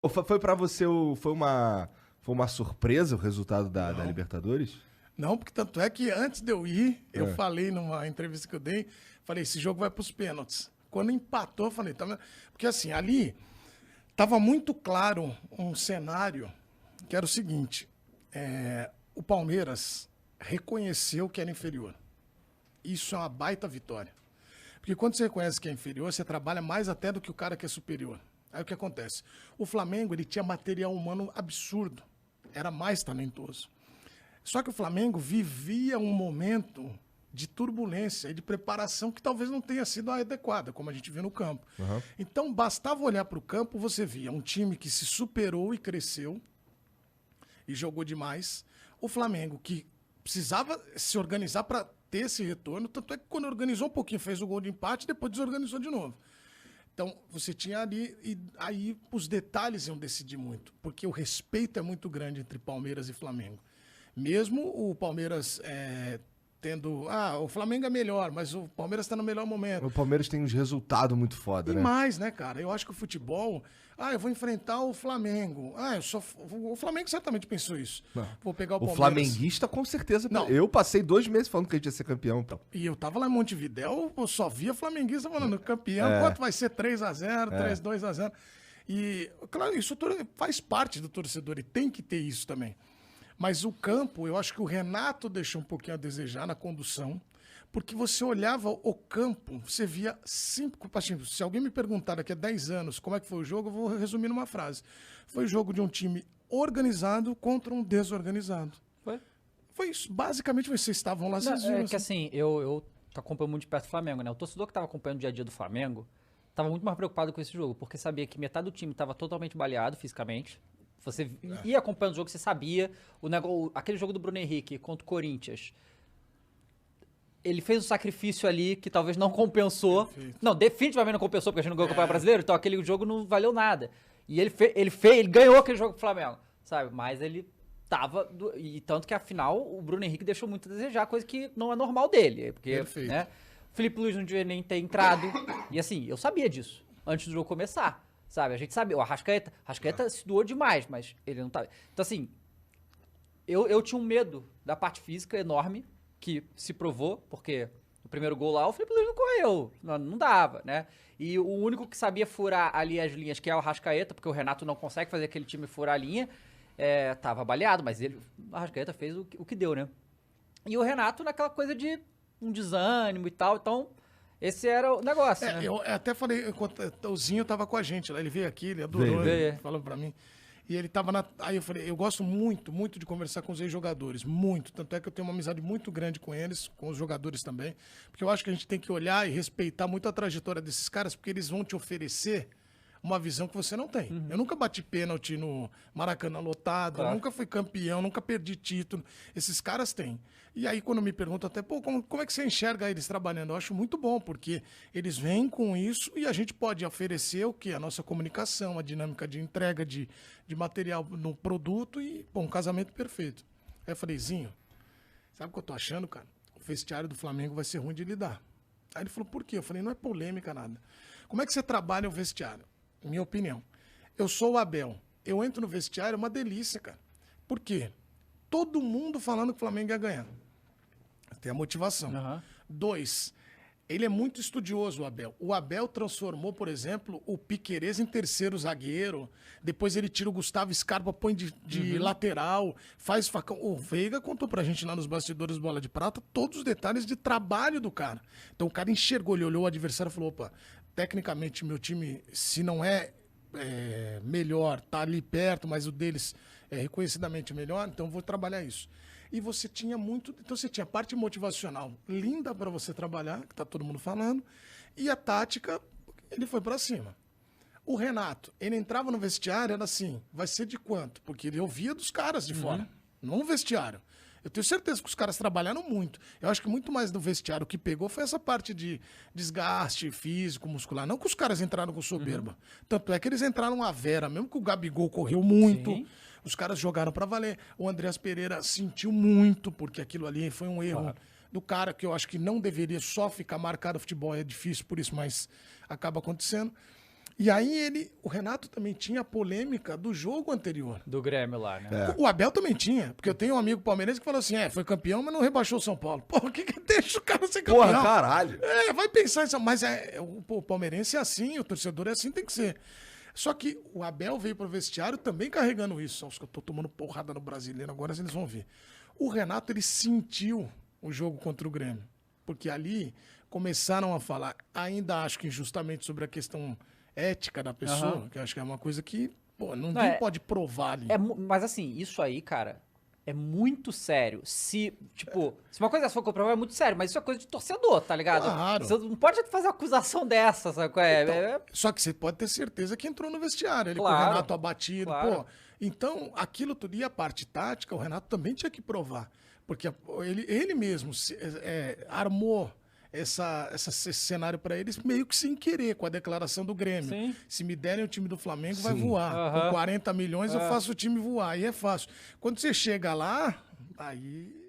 Foi pra você, foi uma surpresa o resultado da Libertadores? Não, porque tanto é que antes de eu ir, eu falei numa entrevista que eu dei, falei, esse jogo vai pros pênaltis. Quando empatou, eu falei, tá vendo? Porque assim, ali tava muito claro um cenário que era o seguinte, o Palmeiras reconheceu que era inferior. Isso é uma baita vitória. Porque quando você reconhece que é inferior, você trabalha mais até do que o cara que é superior. Aí o que acontece? O Flamengo, ele tinha material humano absurdo. Era mais talentoso. Só que o Flamengo vivia um momento de turbulência e de preparação que talvez não tenha sido adequada, como a gente vê no campo. Então, bastava olhar para o campo, você via um time que se superou e cresceu e jogou demais. O Flamengo, que precisava se organizar para ter esse retorno, tanto é que quando organizou um pouquinho, fez o gol de empate, depois desorganizou de novo. Então, você tinha ali, e aí os detalhes iam decidir muito, porque o respeito é muito grande entre Palmeiras e Flamengo. Mesmo o Palmeiras tendo... o Flamengo é melhor, mas o Palmeiras está no melhor momento. O Palmeiras tem uns resultados muito foda, E né? mais, né, cara? Eu acho que o futebol... eu vou enfrentar o Flamengo. O Flamengo certamente pensou isso. Não. Vou pegar o O Palmeiras. flamenguista, com certeza. Não. Eu passei 2 meses falando que a gente ia ser campeão. Então. E eu tava lá em Montevidéu, eu só via flamenguista falando, campeão, quanto vai ser 3-0, 3-2-0. E, claro, isso faz parte do torcedor e tem que ter isso também. Mas o campo, eu acho que o Renato deixou um pouquinho a desejar na condução, porque você olhava o campo, você via 5... Se alguém me perguntar daqui a 10 anos como é que foi o jogo, eu vou resumir numa frase. Foi o jogo de um time organizado contra um desorganizado. Foi isso. Basicamente, vocês estavam lá... É que assim, eu acompanho muito de perto o Flamengo, né? O torcedor que estava acompanhando o dia a dia do Flamengo estava muito mais preocupado com esse jogo, porque sabia que metade do time estava totalmente baleado fisicamente. Você ia acompanhando o jogo, você sabia. Aquele jogo do Bruno Henrique contra o Corinthians, ele fez um sacrifício ali que talvez não compensou. Perfeito. Não, definitivamente não compensou, porque a gente não ganhou o Campeonato Brasileiro, então aquele jogo não valeu nada. E ele ganhou aquele jogo pro Flamengo, sabe? Mas ele tava... E tanto que, afinal, o Bruno Henrique deixou muito a desejar, coisa que não é normal dele. Porque, Perfeito. né? O Felipe Luiz não devia nem ter entrado. E assim, eu sabia disso, antes do jogo começar. Sabe, a gente sabia, o Arrascaeta se doou demais, mas ele não tava... Então, assim, eu tinha um medo da parte física enorme, que se provou, porque no primeiro gol lá o Felipe Luiz não correu, não dava, né? E o único que sabia furar ali as linhas, que é o Arrascaeta, porque o Renato não consegue fazer aquele time furar a linha, tava baleado, mas o Arrascaeta fez o que deu, né? E o Renato naquela coisa de um desânimo e tal, então... Esse era o negócio, né? Eu até falei, enquanto o Zinho tava com a gente lá, ele veio aqui, ele adorou, Veio. ele falou pra mim. E ele tava aí eu falei, eu gosto muito, muito de conversar com os ex-jogadores, muito. Tanto é que eu tenho uma amizade muito grande com eles, com os jogadores também. Porque eu acho que a gente tem que olhar e respeitar muito a trajetória desses caras, porque eles vão te oferecer uma visão que você não tem. Eu nunca bati pênalti no Maracanã lotado, Claro. nunca fui campeão, nunca perdi título. Esses caras têm. E aí, quando me perguntam até, como é que você enxerga eles trabalhando? Eu acho muito bom, porque eles vêm com isso e a gente pode oferecer o quê? A nossa comunicação, a dinâmica de entrega de material no produto e, um casamento perfeito. Aí eu falei, Zinho, sabe o que eu tô achando, cara? O vestiário do Flamengo vai ser ruim de lidar. Aí ele falou, por quê? Eu falei, não é polêmica, nada. Como é que você trabalha o vestiário? Minha opinião. Eu sou o Abel. Eu entro no vestiário, é uma delícia, cara. Por quê? Todo mundo falando que o Flamengo ia ganhar. Tem a motivação. 2, ele é muito estudioso, o Abel. O Abel transformou, por exemplo, o Piquerez em terceiro zagueiro. Depois ele tira o Gustavo Scarpa, põe de lateral, faz facão. O Veiga contou pra gente lá nos bastidores Bola de Prata todos os detalhes de trabalho do cara. Então o cara enxergou, ele olhou o adversário e falou, opa, tecnicamente meu time, se não é melhor, tá ali perto, mas o deles é reconhecidamente melhor, então vou trabalhar isso. E você tinha muito... Então você tinha a parte motivacional linda para você trabalhar, que tá todo mundo falando, e a tática, ele foi para cima. O Renato, ele entrava no vestiário, era assim, vai ser de quanto? Porque ele ouvia dos caras de fora, não no vestiário. Eu tenho certeza que os caras trabalharam muito. Eu acho que muito mais do vestiário que pegou foi essa parte de desgaste físico, muscular. Não que os caras entraram com soberba. Tanto é que eles entraram à vera, mesmo que o Gabigol correu muito. Sim. Os caras jogaram pra valer. O Andreas Pereira sentiu muito, porque aquilo ali foi um erro do cara que eu acho que não deveria só ficar marcado. O futebol é difícil por isso, mas acaba acontecendo. E aí o Renato também tinha a polêmica do jogo anterior. Do Grêmio lá, né? O Abel também tinha, porque eu tenho um amigo palmeirense que falou assim, foi campeão, mas não rebaixou o São Paulo. Pô, o que deixa o cara ser campeão? Porra, caralho. Vai pensar isso, mas o palmeirense é assim, o torcedor é assim, tem que ser. Só que o Abel veio pro vestiário também carregando isso. Os que eu tô tomando porrada no Brasileiro, agora eles vão ver. O Renato, ele sentiu o jogo contra o Grêmio, porque ali começaram a falar, ainda acho que injustamente, sobre a questão ética da pessoa, que eu acho que é uma coisa que, pô, ninguém pode provar ali. Mas assim, isso aí, cara, é muito sério. Se uma coisa dessa for comprovar, é muito sério, mas isso é coisa de torcedor, tá ligado? Claro. Você não pode fazer uma acusação dessa, sabe? Só que você pode ter certeza que entrou no vestiário, ele Claro, com o Renato abatido, claro. pô. Então, aquilo tudo, e a parte tática, o Renato também tinha que provar. Porque ele mesmo armou esse cenário para eles meio que sem querer, com a declaração do Grêmio. Sim. Se me derem o time do Flamengo, vai voar. Com 40 milhões eu faço o time voar. Aí é fácil. Quando você chega lá, aí